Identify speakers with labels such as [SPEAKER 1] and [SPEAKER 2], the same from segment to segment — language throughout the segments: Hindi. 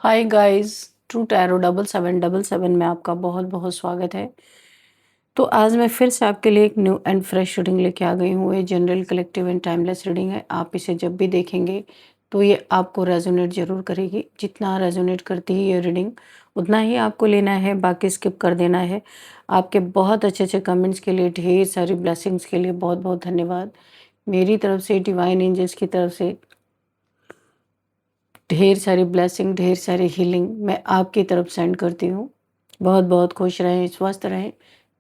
[SPEAKER 1] हाय गाइस, ट्रू टैरो 7777 में आपका बहुत बहुत स्वागत है। तो आज मैं फिर से आपके लिए एक न्यू एंड फ्रेश रीडिंग लेके आ गई हूँ। ये general, collective and timeless reading है। आप इसे जब भी देखेंगे तो ये आपको रेजोनेट ज़रूर करेगी। जितना रेजोनेट करती है ये रीडिंग, उतना ही आपको लेना है, बाकी स्किप कर देना है। आपके बहुत अच्छे अच्छे कमेंट्स के लिए, ढेर सारी ब्लेसिंग्स के लिए बहुत बहुत धन्यवाद। मेरी तरफ से, डिवाइन एंजल्स की तरफ से ढेर सारी ब्लेसिंग, ढेर सारी हीलिंग मैं आपकी तरफ सेंड करती हूँ। बहुत बहुत खुश रहें, स्वस्थ रहें।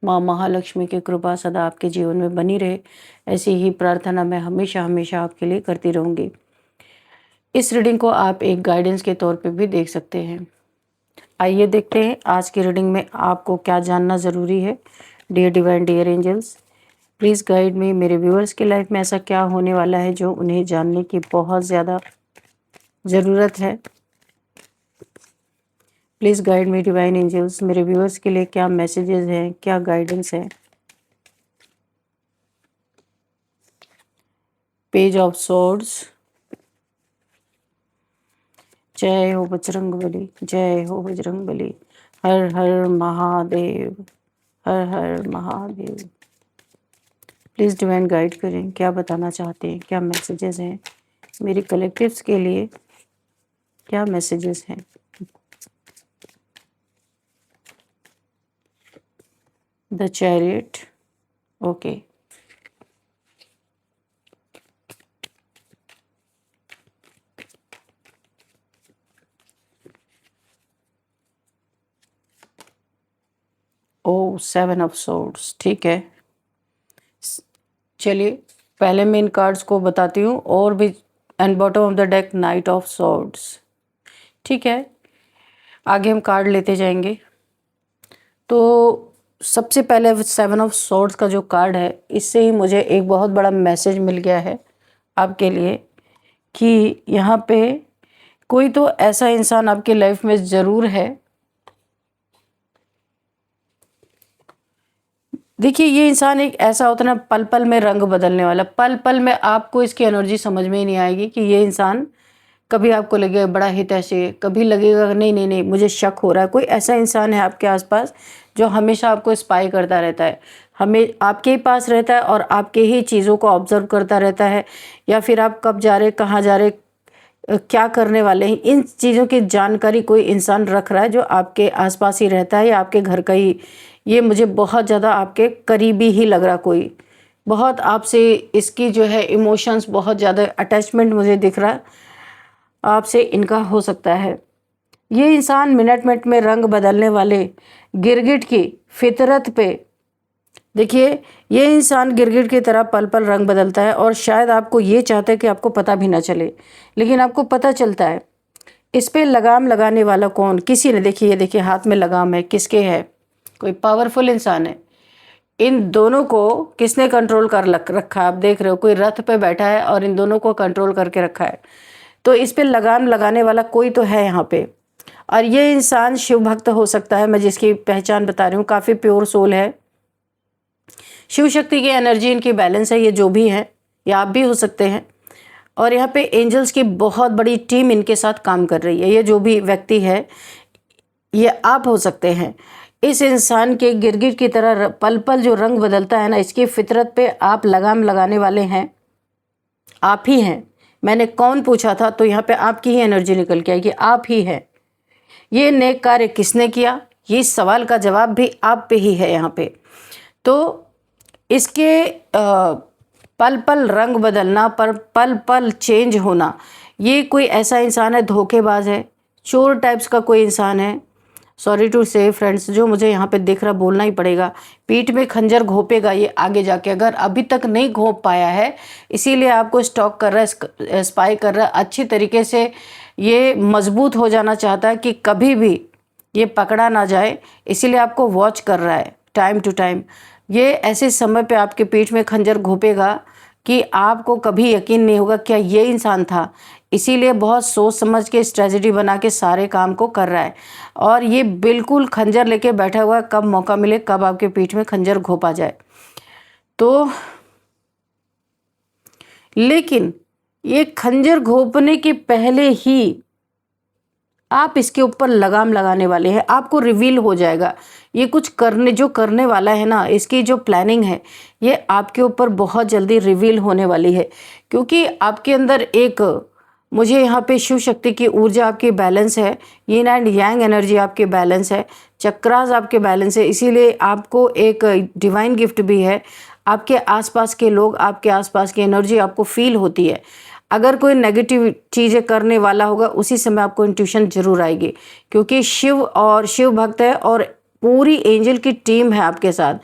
[SPEAKER 1] माँ महालक्ष्मी की कृपा सदा आपके जीवन में बनी रहे, ऐसी ही प्रार्थना मैं हमेशा हमेशा आपके लिए करती रहूँगी। इस रीडिंग को आप एक गाइडेंस के तौर पे भी देख सकते हैं। आइए देखते हैं आज की रीडिंग में आपको क्या जानना ज़रूरी है। Dear divine, dear angels, please guide me. मेरे व्यूअर्स की लाइफ में ऐसा क्या होने वाला है जो उन्हें जानने की बहुत ज़्यादा ज़रूरत है। Please guide me divine angels. मेरे व्यूअर्स के लिए क्या मैसेजेस हैं, क्या गाइडेंस है। Page of swords. जय हो बजरंगबली, जय हो बजरंगबली। हर हर महादेव, हर हर महादेव। प्लीज़ डिवाइन गाइड करें, क्या बताना चाहते हैं, क्या मैसेजेस हैं मेरी कलेक्टिव्स के लिए, क्या मैसेजेस हैं। The chariot, okay. Oh, 7 of swords, ठीक है। चलिए पहले मैं इन कार्ड्स को बताती हूँ और भी। And bottom of the deck night of swords, ठीक है। आगे हम कार्ड लेते जाएंगे। तो सबसे पहले 7 ऑफ सॉर्ड्स का जो कार्ड है, इससे ही मुझे एक बहुत बड़ा मैसेज मिल गया है आपके लिए कि यहाँ पे कोई तो ऐसा इंसान आपकी लाइफ में ज़रूर है। देखिए, ये इंसान एक ऐसा होता है ना, पल पल में रंग बदलने वाला। पल पल में आपको इसकी एनर्जी समझ में ही नहीं आएगी कि ये इंसान, कभी आपको लगेगा बड़ा हितैषी है, कभी लगेगा नहीं नहीं नहीं मुझे शक हो रहा है। कोई ऐसा इंसान है आपके आसपास जो हमेशा आपको स्पाई करता रहता है, हमें आपके ही पास रहता है और आपके ही चीज़ों को ऑब्जर्व करता रहता है। या फिर आप कब जा रहे, कहाँ जा रहे, क्या करने वाले हैं, इन चीज़ों की जानकारी कोई इंसान रख रहा है जो आपके आसपास ही रहता है या आपके घर का ही। ये मुझे बहुत ज़्यादा आपके करीबी ही लग रहा। कोई बहुत आपसे इसकी जो है इमोशंस, बहुत ज़्यादा अटैचमेंट मुझे दिख रहा आपसे इनका हो सकता है। ये इंसान मिनट मिनट में रंग बदलने वाले गिरगिट की फितरत पे, देखिए ये इंसान गिरगिट की तरह पल पल रंग बदलता है और शायद आपको ये चाहता है कि आपको पता भी ना चले, लेकिन आपको पता चलता है। इस पे लगाम लगाने वाला कौन, किसी ने, देखिए ये देखिए हाथ में लगाम है, किसके है, कोई पावरफुल इंसान है। इन दोनों को किसने कंट्रोल कर रखा है, आप देख रहे हो कोई रथ पे बैठा है और इन दोनों को कंट्रोल करके रखा है। तो इस पे लगाम लगाने वाला कोई तो है यहाँ पे। और ये इंसान शिव भक्त हो सकता है, मैं जिसकी पहचान बता रही हूँ, काफ़ी प्योर सोल है, शिव शक्ति की एनर्जी इनकी बैलेंस है। ये जो भी है, या आप भी हो सकते हैं। और यहाँ पे एंजल्स की बहुत बड़ी टीम इनके साथ काम कर रही है। ये जो भी व्यक्ति है, ये आप हो सकते हैं। इस इंसान के गिरगिट की तरह पल पल जो रंग बदलता है ना, इसकी फितरत पे आप लगाम लगाने वाले हैं, आप ही हैं। मैंने कौन पूछा था, तो यहाँ पे आपकी ही एनर्जी निकल के आएगी, आप ही है। ये नेक कार्य किसने किया, ये सवाल का जवाब भी आप पे ही है यहाँ पे। तो इसके पल पल रंग बदलना, पर पल पल चेंज होना, ये कोई ऐसा इंसान है, धोखेबाज है, चोर टाइप्स का कोई इंसान है। सॉरी टू से फ्रेंड्स, जो मुझे यहाँ पे दिख रहा, बोलना ही पड़ेगा, पीठ में खंजर घोपेगा ये आगे जाके, अगर अभी तक नहीं घोप पाया है, इसीलिए आपको स्टॉक कर रहा है, स्पाई कर रहा है अच्छी तरीके से। ये मजबूत हो जाना चाहता है कि कभी भी ये पकड़ा ना जाए, इसीलिए आपको वॉच कर रहा है टाइम टू टाइम। ये ऐसे समय पे आपके पीठ में खंजर घोपेगा कि आपको कभी यकीन नहीं होगा क्या ये इंसान था। इसीलिए बहुत सोच समझ के स्ट्रेटजी बना के सारे काम को कर रहा है। और ये बिल्कुल खंजर लेके बैठा हुआ है, कब मौका मिले कब आपके पीठ में खंजर घोपा जाए। तो लेकिन ये खंजर घोपने के पहले ही आप इसके ऊपर लगाम लगाने वाले हैं, आपको रिवील हो जाएगा। ये कुछ करने वाला है ना, इसकी जो प्लानिंग है ये आपके ऊपर बहुत जल्दी रिवील होने वाली है, क्योंकि आपके अंदर एक, मुझे यहाँ पे शिव शक्ति की ऊर्जा आपकी बैलेंस है, यिन एंड यांग एनर्जी आपके बैलेंस है, चक्रास आपके बैलेंस है, इसीलिए आपको एक डिवाइन गिफ्ट भी है। आपके आसपास के लोग, आपके आसपास की एनर्जी आपको फील होती है। अगर कोई नेगेटिव चीज़ें करने वाला होगा उसी समय आपको इंट्यूशन जरूर आएगी, क्योंकि शिव भक्त है और पूरी एंजल की टीम है आपके साथ,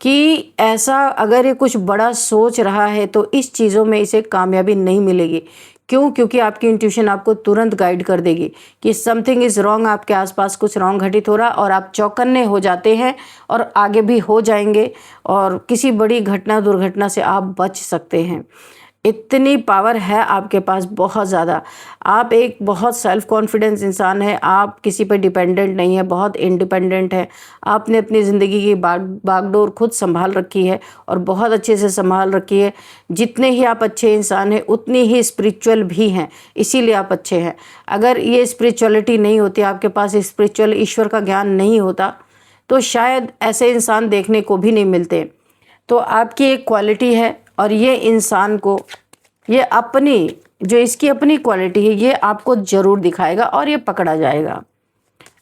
[SPEAKER 1] कि ऐसा अगर ये कुछ बड़ा सोच रहा है तो इस चीज़ों में इसे कामयाबी नहीं मिलेगी। क्यों? क्योंकि आपकी इंट्यूशन आपको तुरंत गाइड कर देगी कि समथिंग इज़ रॉन्ग, आपके आसपास कुछ रॉन्ग घटित हो रहा, और आप चौकन्ने हो जाते हैं और आगे भी हो जाएंगे, और किसी बड़ी घटना दुर्घटना से आप बच सकते हैं। इतनी पावर है आपके पास, बहुत ज़्यादा। आप एक बहुत सेल्फ कॉन्फिडेंस इंसान है, आप किसी पर डिपेंडेंट नहीं है, बहुत इंडिपेंडेंट है। आपने अपनी ज़िंदगी की बागडोर खुद संभाल रखी है और बहुत अच्छे से संभाल रखी है। जितने ही आप अच्छे इंसान हैं उतनी ही स्पिरिचुअल भी हैं, इसीलिए आप अच्छे हैं। अगर ये स्पिरिचुअलिटी नहीं होती, आपके पास स्पिरिचुअल ईश्वर का ज्ञान नहीं होता, तो शायद ऐसे इंसान देखने को भी नहीं मिलते। तो आपकी एक क्वालिटी है, और ये इंसान को, ये अपनी, जो इसकी अपनी क्वालिटी है, ये आपको ज़रूर दिखाएगा और ये पकड़ा जाएगा।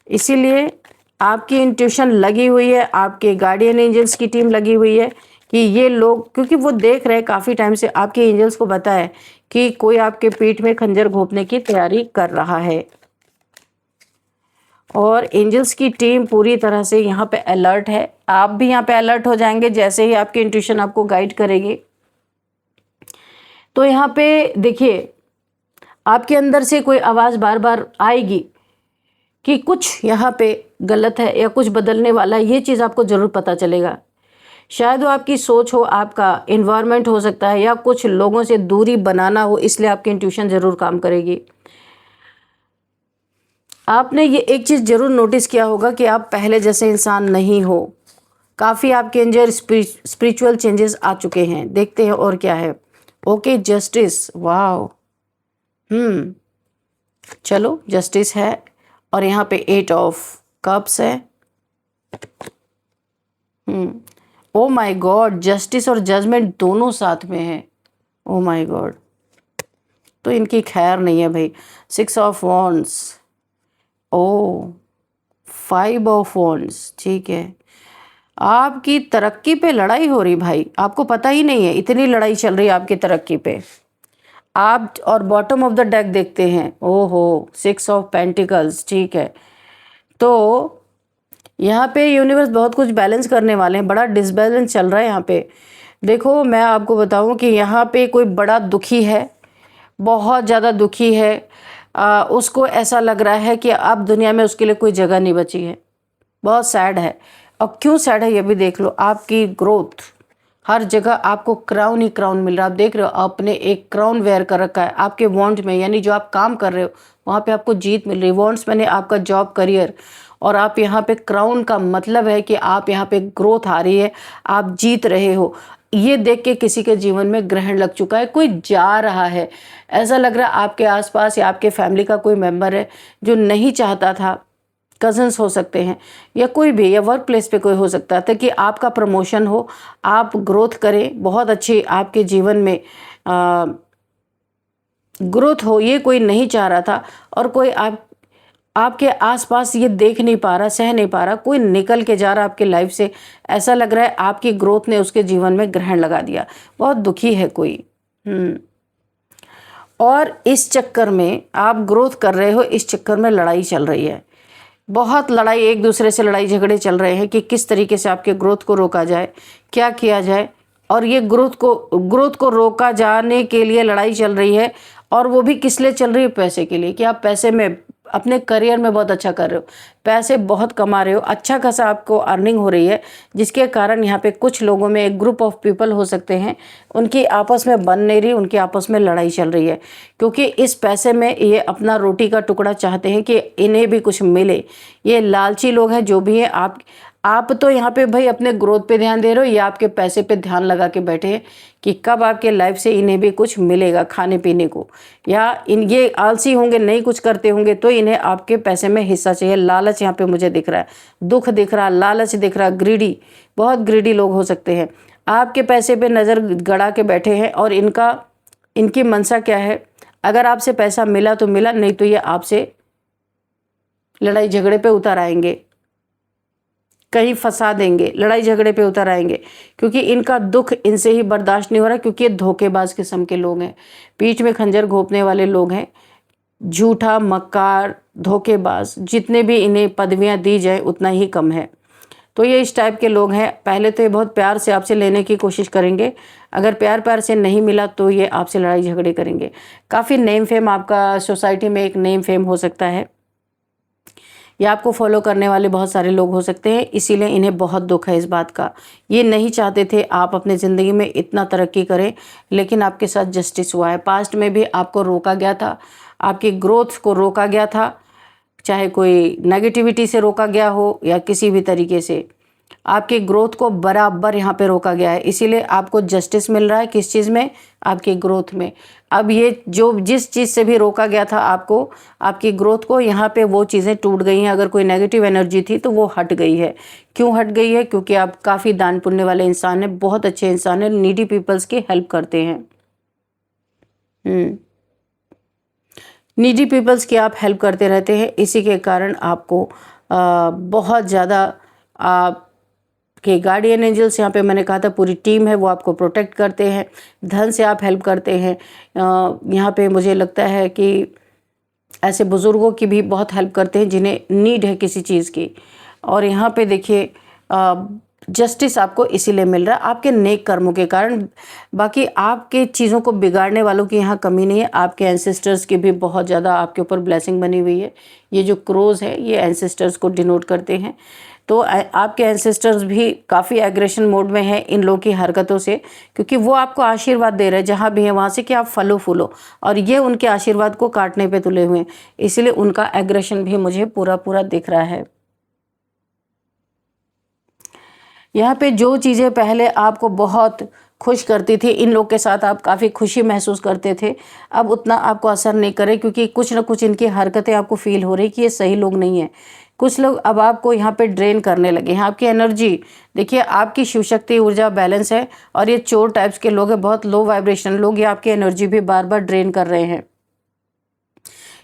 [SPEAKER 1] इसीलिए आपकी इंट्यूशन लगी हुई है, आपके गार्डियन एंजल्स की टीम लगी हुई है कि ये लोग, क्योंकि वो देख रहे हैं काफ़ी टाइम से, आपके एंजल्स को पता है कि कोई आपके पीठ में खंजर घोंपने की तैयारी कर रहा है। और एंजल्स की टीम पूरी तरह से यहाँ पे अलर्ट है। आप भी यहाँ पे अलर्ट हो जाएंगे जैसे ही आपकी इंट्यूशन आपको गाइड करेगी। तो यहाँ पे देखिए, आपके अंदर से कोई आवाज़ बार बार आएगी कि कुछ यहाँ पे गलत है या कुछ बदलने वाला है, ये चीज़ आपको ज़रूर पता चलेगा। शायद वो आपकी सोच हो, आपका इन्वायरमेंट हो सकता है, या कुछ लोगों से दूरी बनाना हो, इसलिए आपकी इंट्यूशन ज़रूर काम करेगी। आपने ये एक चीज़ ज़रूर नोटिस किया होगा कि आप पहले जैसे इंसान नहीं हो, काफ़ी आपके अंदर स्पिरिचुअल चेंजेस आ चुके हैं। देखते हैं और क्या है। ओके, जस्टिस, वाह, चलो जस्टिस है, और यहाँ पे 8 ऑफ कप्स है। ओ माय गॉड, जस्टिस और जजमेंट दोनों साथ में है। ओ माय गॉड, तो इनकी खैर नहीं है भाई। 6 of wands, oh 5 of wands, ठीक है। आपकी तरक्की पे लड़ाई हो रही भाई, आपको पता ही नहीं है इतनी लड़ाई चल रही है आपकी तरक्की पे। आप और बॉटम ऑफ द डेक देखते हैं, ओहो 6 ऑफ पेंटिकल्स, ठीक है। तो यहाँ पे यूनिवर्स बहुत कुछ बैलेंस करने वाले हैं, बड़ा डिसबैलेंस चल रहा है यहाँ पे। देखो, मैं आपको बताऊँ कि यहाँ पे कोई बड़ा दुखी है, बहुत ज़्यादा दुखी है। उसको ऐसा लग रहा है कि अब दुनिया में उसके लिए कोई जगह नहीं बची है, बहुत सैड है। अब क्यों सैड है ये भी देख लो। आपकी ग्रोथ, हर जगह आपको क्राउन ही क्राउन मिल रहा है। आप देख रहे हो, आपने एक क्राउन वेयर कर रखा है आपके वॉन्ट में, यानी जो आप काम कर रहे हो वहाँ पे आपको जीत मिल रही है। वॉन्ट्स मैंने आपका जॉब, करियर, और आप यहाँ पे क्राउन का मतलब है कि आप यहाँ पे ग्रोथ आ रही है, आप जीत रहे हो। ये देख के किसी के जीवन में ग्रहण लग चुका है, कोई जा रहा है। ऐसा लग रहा है आपके आसपास या आपके फैमिली का कोई मेंबर है जो नहीं चाहता था, कज़न्स हो सकते हैं या कोई भी, या वर्क प्लेस पे कोई हो सकता था कि आपका प्रमोशन हो, आप ग्रोथ करें, बहुत अच्छी आपके जीवन में ग्रोथ हो, ये कोई नहीं चाह रहा था। और कोई आपके आसपास ये देख नहीं पा रहा, सह नहीं पा रहा, कोई निकल के जा रहा आपकी लाइफ से। ऐसा लग रहा है आपकी ग्रोथ ने उसके जीवन में ग्रहण लगा दिया, बहुत दुखी है कोई। और इस चक्कर में आप ग्रोथ कर रहे हो, इस चक्कर में लड़ाई चल रही है, बहुत लड़ाई, एक दूसरे से लड़ाई झगड़े चल रहे हैं कि किस तरीके से आपके ग्रोथ को रोका जाए, क्या किया जाए। और ये ग्रोथ को रोका जाने के लिए लड़ाई चल रही है, और वो भी किस लिए चल रही है? पैसे के लिए, कि आप पैसे में, अपने करियर में बहुत अच्छा कर रहे हो, पैसे बहुत कमा रहे हो, अच्छा खासा आपको अर्निंग हो रही है, जिसके कारण यहाँ पे कुछ लोगों में, एक ग्रुप ऑफ पीपल हो सकते हैं, उनकी आपस में बन नहीं रही, उनकी आपस में लड़ाई चल रही है, क्योंकि इस पैसे में ये अपना रोटी का टुकड़ा चाहते हैं कि इन्हें भी कुछ मिले। ये लालची लोग हैं जो भी हैं, आप तो यहाँ पे भाई अपने ग्रोथ पे ध्यान दे रहे हो, या आपके पैसे पे ध्यान लगा के बैठे हैं कि कब आपके लाइफ से इन्हें भी कुछ मिलेगा खाने पीने को, या इन ये आलसी होंगे, नहीं कुछ करते होंगे तो इन्हें आपके पैसे में हिस्सा चाहिए। लालच यहाँ पे मुझे दिख रहा है, दुख दिख रहा, लालच दिख रहा, ग्रीडी, बहुत ग्रीडी लोग हो सकते हैं। आपके पैसे पे नज़र गड़ा के बैठे हैं और इनकी मनसा क्या है, अगर आपसे पैसा मिला तो मिला, नहीं तो ये आपसे लड़ाई झगड़े पे उतर आएंगे, कहीं फंसा देंगे, लड़ाई झगड़े पे उतर आएंगे, क्योंकि इनका दुख इनसे ही बर्दाश्त नहीं हो रहा, क्योंकि ये धोखेबाज किस्म के लोग हैं, पीठ में खंजर घोंपने वाले लोग हैं, झूठा, मक्कार, धोखेबाज। जितने भी इन्हें पदवियां दी जाए उतना ही कम है। तो ये इस टाइप के लोग हैं। पहले तो ये बहुत प्यार से आपसे लेने की कोशिश करेंगे, अगर प्यार से नहीं मिला तो ये आपसे लड़ाई झगड़े करेंगे। काफ़ी नेम फेम आपका सोसाइटी में एक नेम फेम हो सकता है, या आपको फॉलो करने वाले बहुत सारे लोग हो सकते हैं, इसीलिए इन्हें बहुत दुख है इस बात का। ये नहीं चाहते थे आप अपने ज़िंदगी में इतना तरक्की करें, लेकिन आपके साथ जस्टिस हुआ है। पास्ट में भी आपको रोका गया था, आपकी ग्रोथ को रोका गया था, चाहे कोई नेगेटिविटी से रोका गया हो या किसी भी तरीके से आपकी ग्रोथ को बराबर यहाँ पे रोका गया है। इसीलिए आपको जस्टिस मिल रहा है, किस चीज़ में, आपकी ग्रोथ में। अब ये जो जिस चीज़ से भी रोका गया था आपको, आपकी ग्रोथ को, यहाँ पे वो चीज़ें टूट गई हैं। अगर कोई नेगेटिव एनर्जी थी तो वो हट गई है। क्यों हट गई है? क्योंकि आप काफ़ी दान पुण्य वाले इंसान हैं, बहुत अच्छे इंसान हैं, नीडी पीपल्स की हेल्प करते हैं। नीडी पीपल्स की आप हेल्प करते रहते हैं, इसी के कारण आपको बहुत ज़्यादा के गार्डियन एंजल्स, यहाँ पे मैंने कहा था पूरी टीम है, वो आपको प्रोटेक्ट करते हैं। धन से आप हेल्प करते हैं। यहाँ पे मुझे लगता है कि ऐसे बुज़ुर्गों की भी बहुत हेल्प करते हैं जिन्हें नीड है किसी चीज़ की। और यहाँ पे देखिए जस्टिस आपको इसीलिए मिल रहा है आपके नेक कर्मों के कारण। बाकी आपके चीज़ों को बिगाड़ने वालों की यहाँ कमी नहीं है। आपके एंसेस्टर्स की भी बहुत ज़्यादा आपके ऊपर ब्लेसिंग बनी हुई है। ये जो क्रोज है ये एंसेस्टर्स को डिनोट करते हैं। तो आपके एंसेस्टर्स भी काफ़ी एग्रेशन मोड में हैं इन लोगों की हरकतों से, क्योंकि वो आपको आशीर्वाद दे रहे हैं जहाँ भी हैं वहाँ से कि आप फलो फूलो, और ये उनके आशीर्वाद को काटने पे तुले हुए हैं। इसलिए उनका एग्रेशन भी मुझे पूरा पूरा दिख रहा है। यहाँ पे जो चीज़ें पहले आपको बहुत खुश करती थी, इन लोग के साथ आप काफ़ी खुशी महसूस करते थे, अब उतना आपको असर नहीं करे, क्योंकि कुछ ना कुछ इनकी हरकतें आपको फील हो रही कि ये सही लोग नहीं हैं। कुछ लोग अब आपको यहाँ पे ड्रेन करने लगे हैं आपकी एनर्जी। देखिए आपकी शिव शक्ति ऊर्जा बैलेंस है, और ये चोर टाइप्स के लोग हैं, बहुत लो वाइब्रेशन लोग, ये आपकी एनर्जी भी बार बार ड्रेन कर रहे हैं।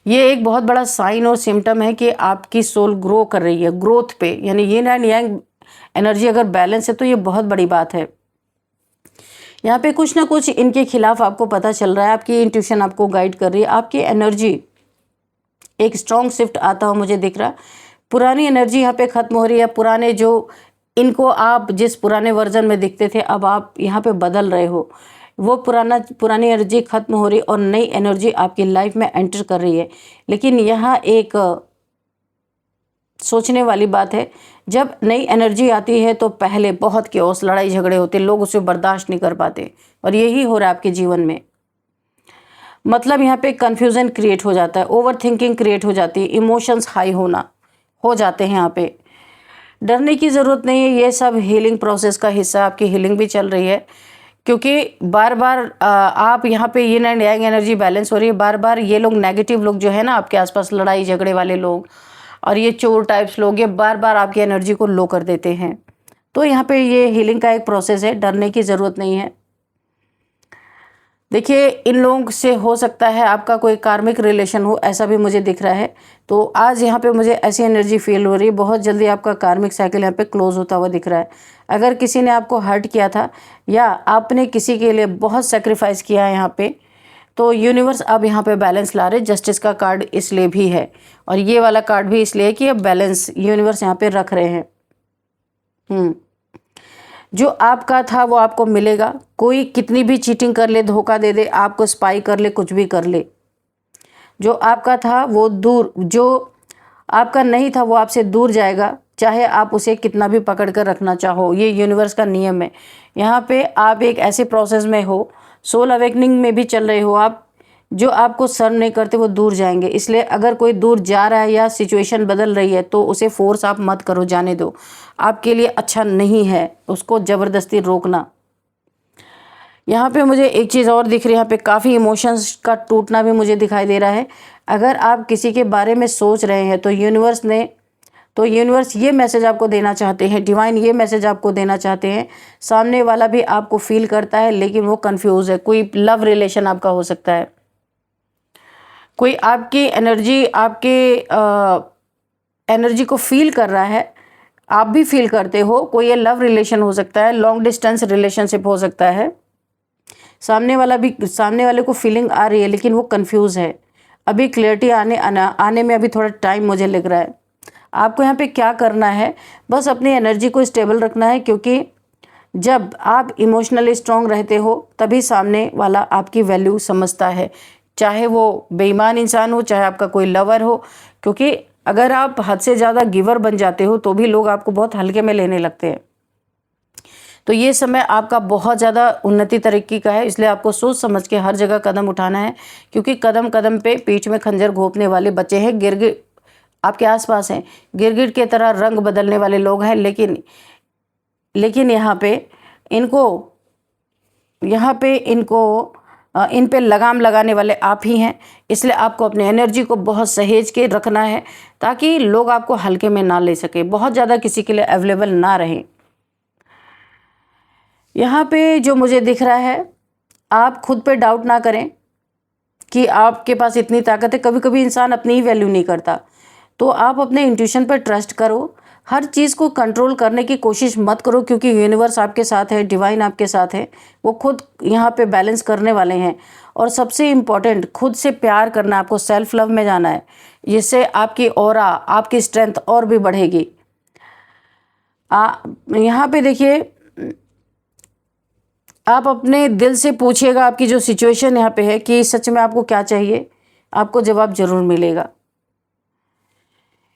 [SPEAKER 1] ये एक बहुत बड़ा साइन और सिम्टम है कि आपकी सोल ग्रो कर रही है, ग्रोथ पे, यानी यिन एंड यांग एनर्जी अगर बैलेंस है तो ये बहुत बड़ी बात है। यहाँ पे कुछ ना कुछ इनके खिलाफ आपको पता चल रहा है, आपकी इंट्यूशन आपको गाइड कर रही है, आपकी एनर्जी एक स्ट्रॉन्ग शिफ्ट आता हुआ मुझे दिख रहा। पुरानी एनर्जी यहाँ पे खत्म हो रही है। पुराने जो इनको आप जिस पुराने वर्जन में दिखते थे, अब आप यहाँ पे बदल रहे हो, वो पुरानी एनर्जी खत्म हो रही और नई एनर्जी आपकी लाइफ में एंटर कर रही है। लेकिन यहाँ एक सोचने वाली बात है, जब नई एनर्जी आती है तो पहले बहुत केओस, लड़ाई झगड़े होते, लोग उसे बर्दाश्त नहीं कर पाते, और यही हो रहा है आपके जीवन में। मतलब यहाँ पे कन्फ्यूज़न क्रिएट हो जाता है, ओवर थिंकिंग क्रिएट हो जाती है, इमोशंस हाई हो जाते हैं। यहाँ पे डरने की ज़रूरत नहीं है, ये सब हीलिंग प्रोसेस का हिस्सा, आपकी हीलिंग भी चल रही है। क्योंकि बार बार आप यहाँ पे yin and yang energy balance हो रही है। बार बार ये लोग नेगेटिव लोग जो है ना आपके आसपास, लड़ाई झगड़े वाले लोग और ये चोर टाइप्स लोग, ये बार बार आपकी एनर्जी को लो कर देते हैं। तो यहाँ पे ये हीलिंग का एक प्रोसेस है, डरने की ज़रूरत नहीं है। देखिए इन लोगों से हो सकता है आपका कोई कार्मिक रिलेशन हो, ऐसा भी मुझे दिख रहा है। तो आज यहाँ पे मुझे ऐसी एनर्जी फील हो रही है, बहुत जल्दी आपका कार्मिक साइकिल यहाँ पे क्लोज होता हुआ दिख रहा है। अगर किसी ने आपको हर्ट किया था या आपने किसी के लिए बहुत सेक्रीफाइस किया है यहाँ पे, तो यूनिवर्स अब यहाँ पे बैलेंस ला रहे। जस्टिस का कार्ड इसलिए भी है, और ये वाला कार्ड भी इसलिए कि अब बैलेंस यूनिवर्स यहाँ पे रख रहे हैं। जो आपका था वो आपको मिलेगा। कोई कितनी भी चीटिंग कर ले, धोखा दे दे, आपको स्पाई कर ले, कुछ भी कर ले, जो आपका था वो दूर, जो आपका नहीं था वो आपसे दूर जाएगा, चाहे आप उसे कितना भी पकड़ कर रखना चाहो। ये यूनिवर्स का नियम है। यहाँ पे आप एक ऐसे प्रोसेस में हो, सोल अवेकनिंग में भी चल रहे हो आप, जो आपको सर्व नहीं करते वो दूर जाएंगे। इसलिए अगर कोई दूर जा रहा है या सिचुएशन बदल रही है तो उसे फोर्स आप मत करो, जाने दो, आपके लिए अच्छा नहीं है उसको ज़बरदस्ती रोकना। यहाँ पे मुझे एक चीज़ और दिख रही है, यहाँ पे काफ़ी इमोशंस का टूटना भी मुझे दिखाई दे रहा है। अगर आप किसी के बारे में सोच रहे हैं तो यूनिवर्स ये मैसेज आपको देना चाहते हैं, डिवाइन ये मैसेज आपको देना चाहते हैं, सामने वाला भी आपको फील करता है लेकिन वो कंफ्यूज है। कोई लव रिलेशन आपका हो सकता है, कोई आपकी एनर्जी को फील कर रहा है, आप भी फील करते हो। कोई ये लव रिलेशन हो सकता है, लॉन्ग डिस्टेंस रिलेशनशिप हो सकता है। सामने वाले को फीलिंग आ रही है लेकिन वो कंफ्यूज है। अभी क्लियरिटी आने में अभी थोड़ा टाइम मुझे लग रहा है। आपको यहाँ पे क्या करना है, बस अपनी एनर्जी को स्टेबल रखना है, क्योंकि जब आप इमोशनली स्ट्रांग रहते हो तभी सामने वाला आपकी वैल्यू समझता है, चाहे वो बेईमान इंसान हो, चाहे आपका कोई लवर हो। क्योंकि अगर आप हद से ज़्यादा गिवर बन जाते हो तो भी लोग आपको बहुत हल्के में लेने लगते हैं। तो ये समय आपका बहुत ज़्यादा उन्नति तरक्की का है, इसलिए आपको सोच समझ के हर जगह कदम उठाना है, क्योंकि कदम कदम पे पीठ में खंजर घोंपने वाले बच्चे हैं, गिरगिट आपके आसपास हैं, गिरगिट की तरह रंग बदलने वाले लोग हैं। लेकिन इन पे लगाम लगाने वाले आप ही हैं। इसलिए आपको अपनी एनर्जी को बहुत सहेज के रखना है ताकि लोग आपको हल्के में ना ले सके, बहुत ज़्यादा किसी के लिए अवेलेबल ना रहें। यहाँ पे जो मुझे दिख रहा है, आप खुद पे डाउट ना करें कि आपके पास इतनी ताकत है। कभी कभी इंसान अपनी ही वैल्यू नहीं करता, तो आप अपने इंट्यूशन पर ट्रस्ट करो। हर चीज़ को कंट्रोल करने की कोशिश मत करो, क्योंकि यूनिवर्स आपके साथ है, डिवाइन आपके साथ है, वो खुद यहाँ पे बैलेंस करने वाले हैं। और सबसे इम्पॉर्टेंट, खुद से प्यार करना, आपको सेल्फ लव में जाना है, जिससे आपकी ऑरा, आपकी स्ट्रेंथ और भी बढ़ेगी। यहाँ पे देखिए, आप अपने दिल से पूछिएगा आपकी जो सिचुएशन यहाँ पे है कि सच में आपको क्या चाहिए, आपको जवाब जरूर मिलेगा।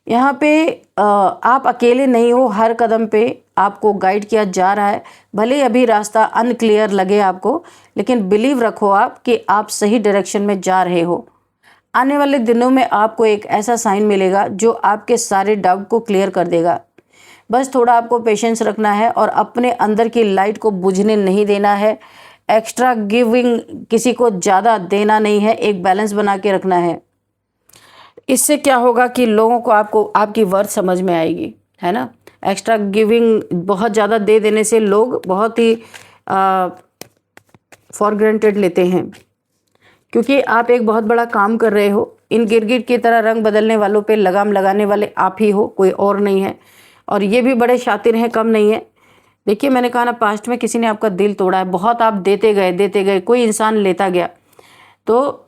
[SPEAKER 1] यहाँ पे आप अकेले नहीं हो, हर कदम पे आपको गाइड किया जा रहा है। भले अभी रास्ता अनक्लियर लगे आपको, लेकिन बिलीव रखो आप कि आप सही डायरेक्शन में जा रहे हो। आने वाले दिनों में आपको एक ऐसा साइन मिलेगा जो आपके सारे डाउट को क्लियर कर देगा। बस थोड़ा आपको पेशेंस रखना है और अपने अंदर की लाइट को बुझने नहीं देना है। एक्स्ट्रा गिविंग, किसी को ज़्यादा देना नहीं है, एक बैलेंस बना के रखना है। इससे क्या होगा कि लोगों को आपकी वर्थ समझ में आएगी, है ना। एक्स्ट्रा गिविंग बहुत ज़्यादा दे देने से लोग बहुत ही फॉर ग्रांटेड लेते हैं, क्योंकि आप एक बहुत बड़ा काम कर रहे हो। इन गिरगिट की तरह रंग बदलने वालों पे लगाम लगाने वाले आप ही हो, कोई और नहीं है। और ये भी बड़े शातिर हैं, कम नहीं है। देखिए, मैंने कहा ना, पास्ट में किसी ने आपका दिल तोड़ा है, बहुत आप देते गए, कोई इंसान लेता गया। तो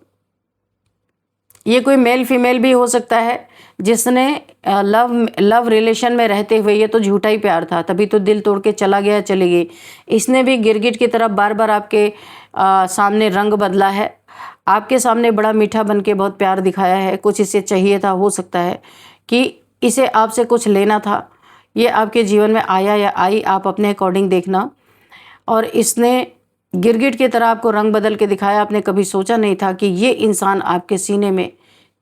[SPEAKER 1] ये कोई मेल फीमेल भी हो सकता है जिसने लव रिलेशन में रहते हुए, ये तो झूठा ही प्यार था, तभी तो दिल तोड़ के चला गया, चली गई। इसने भी गिरगिट की तरह बार बार आपके सामने रंग बदला है, आपके सामने बड़ा मीठा बन के बहुत प्यार दिखाया है। कुछ इसे चाहिए था, हो सकता है कि इसे आपसे कुछ लेना था। ये आपके जीवन में आया या आई, आप अपने अकॉर्डिंग देखना। और इसने गिरगिट की तरह आपको रंग बदल के दिखाया। आपने कभी सोचा नहीं था कि ये इंसान आपके सीने में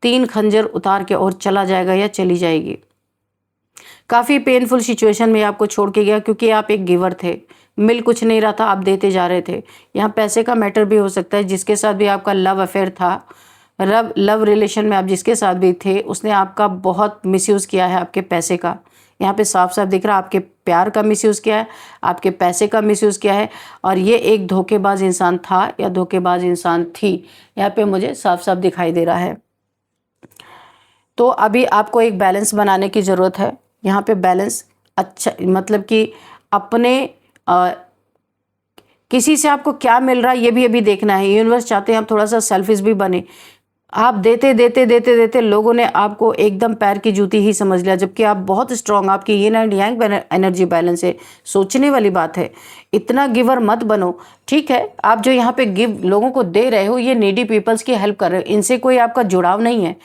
[SPEAKER 1] 3 खंजर उतार के और चला जाएगा या चली जाएगी। काफ़ी पेनफुल सिचुएशन में आपको छोड़ के गया, क्योंकि आप एक गिवर थे, मिल कुछ नहीं रहा था, आप देते जा रहे थे। यहाँ पैसे का मैटर भी हो सकता है, जिसके साथ भी आपका लव अफेयर था, लव रिलेशन में आप जिसके साथ भी थे, उसने आपका बहुत मिसयूज़ किया है, आपके पैसे का। यहाँ पे साफ साफ दिख रहा है, आपके प्यार का मिसयूज़ किया है, आपके पैसे का मिसयूज़ किया है। और ये एक धोखेबाज इंसान था या धोखेबाज इंसान थी, यहाँ पे मुझे साफ साफ दिखाई दे रहा है। तो अभी आपको एक बैलेंस बनाने की ज़रूरत है। यहाँ पे बैलेंस अच्छा, मतलब कि अपने किसी से आपको क्या मिल रहा है ये भी अभी देखना है। यूनिवर्स चाहते हैं आप थोड़ा सा सेल्फिश भी बने। आप देते लोगों ने आपको एकदम पैर की जूती ही समझ लिया, जबकि आप बहुत स्ट्रांग, आपकी yin and yang energy balance है। सोचने वाली बात है, इतना गिवर मत बनो। ठीक है, आप जो यहाँ पे गिव लोगों को दे रहे हो, ये नीडी पीपल्स की हेल्प कर रहे हो, इनसे कोई आपका जुड़ाव नहीं है।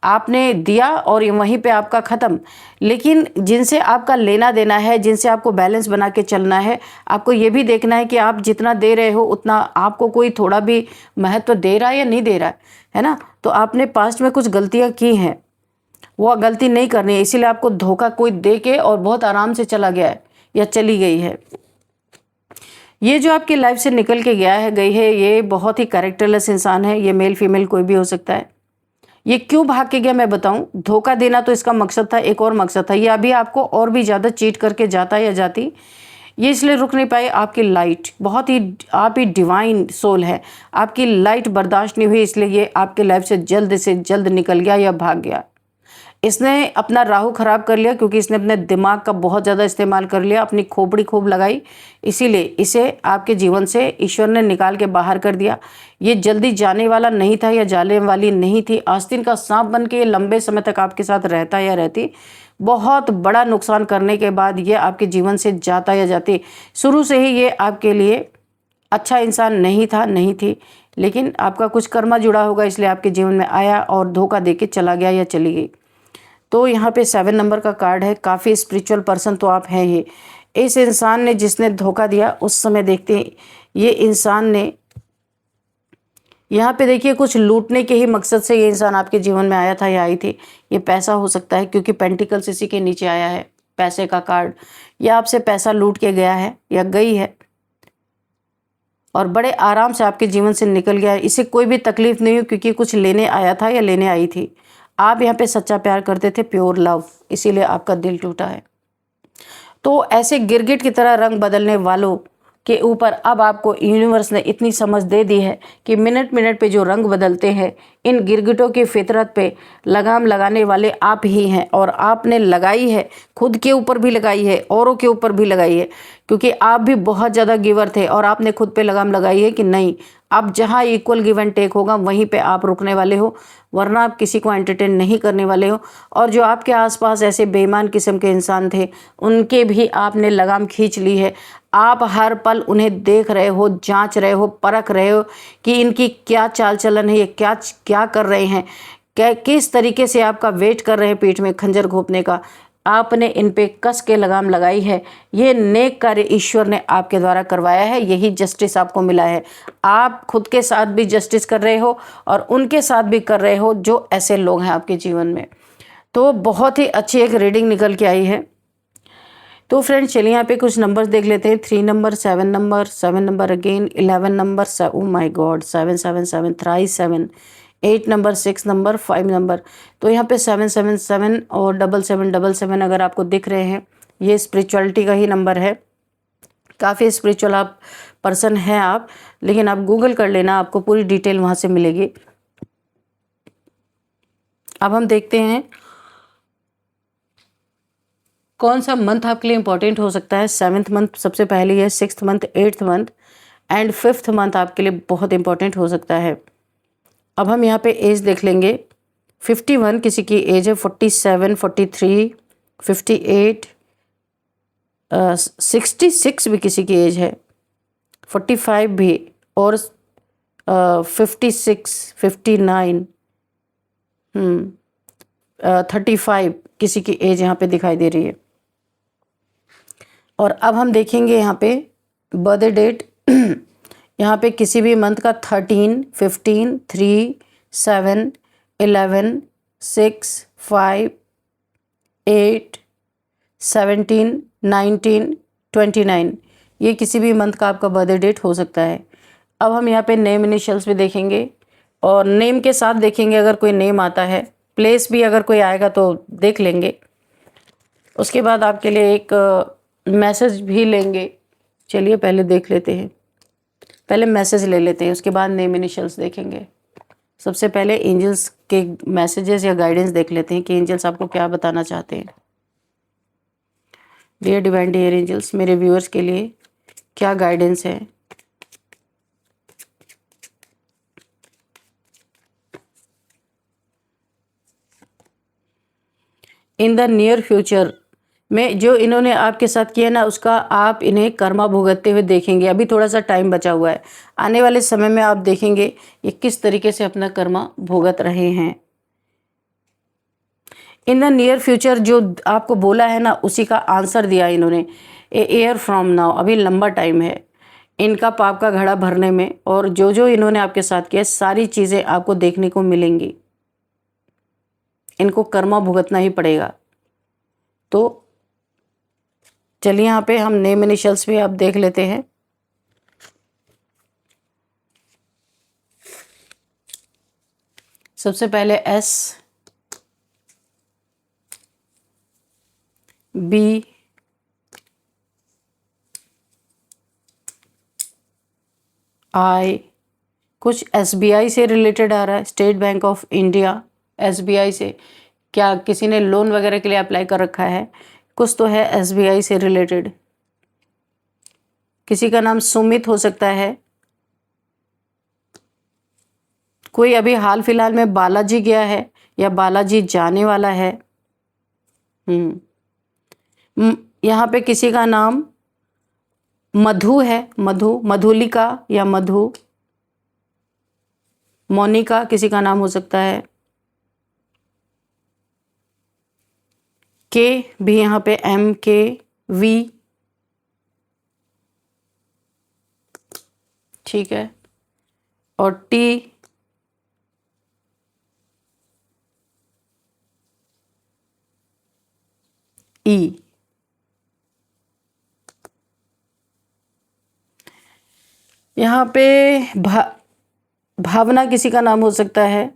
[SPEAKER 1] आपने दिया और वहीं पे आपका ख़त्म। लेकिन जिनसे आपका लेना देना है, जिनसे आपको बैलेंस बना के चलना है, आपको ये भी देखना है कि आप जितना दे रहे हो उतना आपको कोई थोड़ा भी महत्व दे रहा है या नहीं दे रहा है ना। तो आपने पास्ट में कुछ गलतियाँ की हैं, वो गलती नहीं करनी है, इसीलिए आपको धोखा कोई दे के और बहुत आराम से चला गया है या चली गई है। ये जो आपकी लाइफ से निकल के गया है, गई है, ये बहुत ही कैरेक्टरलेस इंसान है। ये मेल फीमेल कोई भी हो सकता है। ये क्यों भाग के गया मैं बताऊं। धोखा देना तो इसका मकसद था, एक और मकसद था, ये अभी आपको और भी ज़्यादा चीट करके जाता या जाती। ये इसलिए रुक नहीं पाए, आपकी लाइट बहुत ही, आप ही डिवाइन सोल है, आपकी लाइट बर्दाश्त नहीं हुई, इसलिए ये आपके लाइफ से जल्द निकल गया या भाग गया। इसने अपना राहु खराब कर लिया क्योंकि इसने अपने दिमाग का बहुत ज़्यादा इस्तेमाल कर लिया, अपनी खोपड़ी खूब लगाई, इसीलिए इसे आपके जीवन से ईश्वर ने निकाल के बाहर कर दिया। ये जल्दी जाने वाला नहीं था या जाने वाली नहीं थी। आस्तीन का सांप बन के ये लंबे समय तक आपके साथ रहता या रहती। बहुत बड़ा नुकसान करने के बाद ये आपके जीवन से जाता या जाती। शुरू से ही ये आपके लिए अच्छा इंसान नहीं था, नहीं थी, लेकिन आपका कुछ कर्मा जुड़ा होगा इसलिए आपके जीवन में आया और धोखा दे के चला गया या चली गई। तो यहाँ पे 7 नंबर का कार्ड है। काफ़ी स्पिरिचुअल पर्सन तो आप हैं ही। इस इंसान ने जिसने धोखा दिया, उस समय देखते हैं ये इंसान ने यहाँ पे देखिए कुछ लूटने के ही मकसद से ये इंसान आपके जीवन में आया था या आई थी। ये पैसा हो सकता है क्योंकि पेंटिकल्स इसी के नीचे आया है, पैसे का कार्ड। या आपसे पैसा लूट के गया है या गई है और बड़े आराम से आपके जीवन से निकल गया है। इसे कोई भी तकलीफ नहीं हुई क्योंकि कुछ लेने आया था या लेने आई थी। आप यहाँ पे सच्चा प्यार करते थे, प्योर लव, इसीलिए आपका दिल टूटा है। तो ऐसे गिरगिट की तरह रंग बदलने वालों के ऊपर अब आपको यूनिवर्स ने इतनी समझ दे दी है कि मिनट मिनट पे जो रंग बदलते हैं, इन गिरगिटों की फितरत पे लगाम लगाने वाले आप ही हैं। और आपने लगाई है, खुद के ऊपर भी लगाई है, औरों के ऊपर भी लगाई है, क्योंकि आप भी बहुत ज़्यादा गिवर थे और आपने खुद पे लगाम लगाई है कि नहीं, अब जहाँ इक्वल गिव एंड टेक होगा वहीं पे आप रुकने वाले हो, वरना आप किसी को एंटरटेन नहीं करने वाले हो। और जो आपके आसपास ऐसे बेईमान किस्म के इंसान थे, उनके भी आपने लगाम खींच ली है। आप हर पल उन्हें देख रहे हो, जांच रहे हो, परख रहे हो कि इनकी क्या चाल चलन है, ये क्या क्या कर रहे हैं, क्या किस तरीके से आपका वेट कर रहे हैं पीठ में खंजर घोंपने का। आपने इन पे कस के लगाम लगाई है। ये नेक कार्य ईश्वर ने आपके द्वारा करवाया है, यही जस्टिस आपको मिला है। आप खुद के साथ भी जस्टिस कर रहे हो और उनके साथ भी कर रहे हो जो ऐसे लोग हैं आपके जीवन में। तो बहुत ही अच्छी एक रीडिंग निकल के आई है। तो फ्रेंड्स चलिए यहाँ पे कुछ नंबर्स देख लेते हैं। 3 number, 7 number, 7 number again, 11 number, oh my God, 7 7 7 thrice 7, 8 number, 6 number, 5 number. तो यहाँ पे 7 7 7 और 7 7 7 अगर आपको दिख रहे हैं, ये स्पिरिचुअलिटी का ही नंबर है। काफ़ी स्पिरिचुअल आप पर्सन हैं आप, लेकिन आप गूगल कर लेना, आपको पूरी डिटेल वहाँ से मिलेगी। अब हम देखते हैं कौन सा मंथ आपके लिए इंपॉर्टेंट हो सकता है। 7th मंथ सबसे पहले है, 6th month, 8th month and 5th month आपके लिए बहुत इंपॉर्टेंट हो सकता है। अब हम यहाँ पे एज देख लेंगे। 51 किसी की एज है, 47, 43, 58, 66 भी किसी की एज है, 45 भी, और 56, 59, 35 किसी की एज यहाँ पे दिखाई दे रही है। और अब हम देखेंगे यहाँ पे बर्थडे डेट। यहाँ पे किसी भी मंथ का 13, 15, 3, 7, 11, 6, 5, 8, 17, 19, 29, ये किसी भी मंथ का आपका बर्थडे डेट हो सकता है। अब हम यहाँ पे नेम इनिशियल्स भी देखेंगे और नेम के साथ देखेंगे अगर कोई नेम आता है, प्लेस भी अगर कोई आएगा तो देख लेंगे। उसके बाद आपके लिए एक मैसेज भी लेंगे। चलिए पहले देख लेते हैं, पहले मैसेज ले लेते हैं, उसके बाद नेम इनिशियल्स देखेंगे। सबसे पहले एंजल्स के मैसेजेस या गाइडेंस देख लेते हैं कि एंजल्स आपको क्या बताना चाहते हैं। डियर डिवाइन डियर एंजल्स, मेरे व्यूअर्स के लिए क्या गाइडेंस है। इन द नियर फ्यूचर में जो इन्होंने आपके साथ किया ना, उसका आप इन्हें कर्मा भुगतते हुए देखेंगे। अभी थोड़ा सा टाइम बचा हुआ है, आने वाले समय में आप देखेंगे ये किस तरीके से अपना कर्मा भुगत रहे हैं। इन द नियर फ्यूचर जो आपको बोला है ना, उसी का आंसर दिया इन्होंने। ए ईयर फ्रॉम नाउ, अभी लंबा टाइम है इनका पाप का घड़ा भरने में, और जो जो इन्होंने आपके साथ किया सारी चीज़ें आपको देखने को मिलेंगी। इनको कर्मा भुगतना ही पड़ेगा। तो चलिए यहाँ पे हम नेम इनिशियल्स भी आप देख लेते हैं। सबसे पहले एस, बी, आई, कुछ एसबीआई से रिलेटेड आ रहा है, state bank of India. SBI से क्या किसी ने लोन वगैरह के लिए अप्लाई कर रखा है? कुछ तो है एसबीआई से रिलेटेड। किसी का नाम सुमित हो सकता है। कोई अभी हाल फिलहाल में बालाजी गया है या बालाजी जाने वाला है। यहाँ पे किसी का नाम मधु है, मधु, मधुलिका या मधु, मोनिका किसी का नाम हो सकता है। के भी यहाँ पे MKV, ठीक है, और T, E। यहाँ पे भावना किसी का नाम हो सकता है।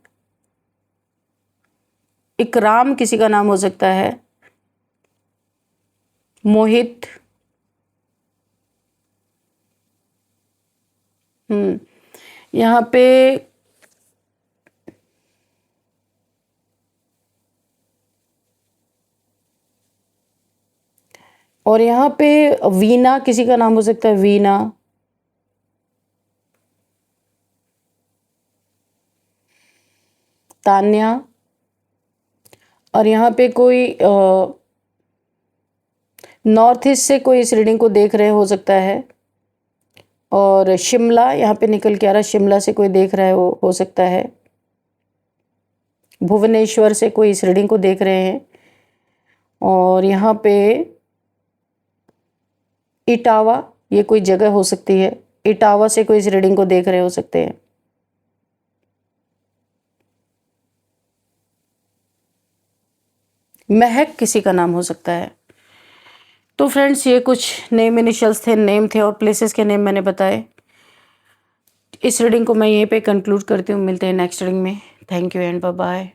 [SPEAKER 1] इकराम किसी का नाम हो सकता है। मोहित, यहाँ पे और यहाँ पे वीना किसी का नाम हो सकता है। वीना, तान्या, और यहाँ पे कोई नॉर्थ ईस्ट से कोई इस रीडिंग को देख रहे हो सकता है। और शिमला यहाँ पे निकल के आ रहा है, शिमला से कोई देख रहा है वो हो सकता है। भुवनेश्वर से कोई इस रीडिंग को देख रहे हैं। और यहाँ पे इटावा, ये कोई जगह हो सकती है। इटावा से कोई इस रीडिंग को देख रहे हो सकते हैं। महक किसी का नाम हो सकता है। तो फ्रेंड्स, ये कुछ नेम इनिशियल्स थे, नेम थे और प्लेसेस के नेम मैंने बताए। इस रीडिंग को मैं यहीं पे कंक्लूड करती हूँ। मिलते हैं नेक्स्ट रीडिंग में। Thank you and bye bye.